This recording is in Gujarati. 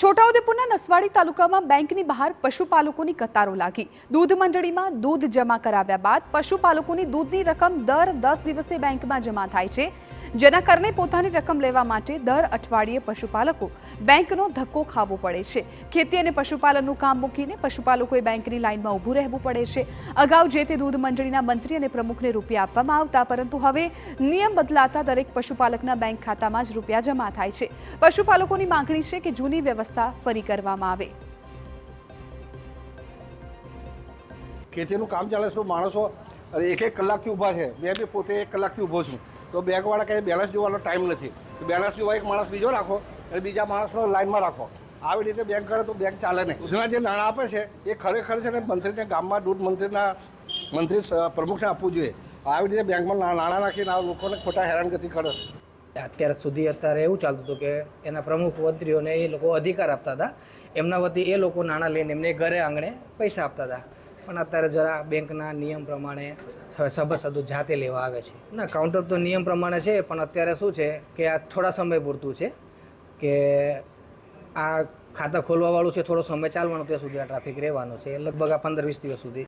છોટાઉદેપુરના નસવાડી તાલુકામાં બેંકની બહાર પશુપાલકોની કતારો લાગી। દૂધ મંડળીમાં દૂધ જમા કરાવ્યા બાદ પશુપાલકોની દૂધની રકમ દર 10 દિવસે બેંકમાં જમા થાય છે, જેના કારણે પોતાની રકમ લેવા માટે દર અઠવાડિયે પશુપાલકો બેંકનો ધક્કો ખાવો પડે છે। ખેતી અને પશુપાલનનું કામ મૂકીને પશુપાલકોએ બેંકની લાઇનમાં ઊભું રહેવું પડે છે। અગાઉ જે તે દૂધ મંડળીના મંત્રી અને પ્રમુખને રૂપિયા આપવામાં આવતા, પરંતુ હવે નિયમ બદલાતા દરેક પશુપાલકના બેંક ખાતામાં જ રૂપિયા જમા થાય છે। પશુપાલકોની માંગણી છે કે જૂની व्यवस्था फरी करवामां आवे। ખેતીનું કામ ચાલે છે, માણસો એક કલાકથી ઊભા છે। મેં બી પોતે 1 કલાકથી ઊભો છું, તો બેંકવાળા કંઈ બેલેન્સ જોવાનો ટાઈમ નથી। બેલેન્સ જોવા એક માણસ બીજો રાખો અને બીજા માણસનો લાઇનમાં રાખો। આવી રીતે બેંક કરે તો બેંક ચાલે નહીં। દૂધના જે નાણાં આપે છે એ ખરેખર છે ને મંત્રીને ગામમાં દૂધ મંત્રી પ્રમુખને આપવું જોઈએ। આવી રીતે બેંકમાં નાણાં નાખીને આ લોકોને ખોટા હેરાનગતિ કરે છે। અત્યારે એવું ચાલતું હતું કે એના પ્રમુખ મંત્રીઓને એ લોકો અધિકાર આપતા હતા, એમના વતી એ લોકો નાણાં લઈને એમને ઘરે આંગણે પૈસા આપતા હતા। પણ અત્યારે જરા બેંકના નિયમ પ્રમાણે હવે સભાસદો જાતે લેવા આવે છે। ના, કાઉન્ટર તો નિયમ પ્રમાણે છે, પણ અત્યારે શું છે કે આ થોડા સમય પૂરતું છે કે આ ખાતા ખોલવાવાળું છે, થોડો સમય ચાલવાનો, ત્યાં સુધી આ ટ્રાફિક રહેવાનો છે। લગભગ આ 15-20 દિવસ સુધી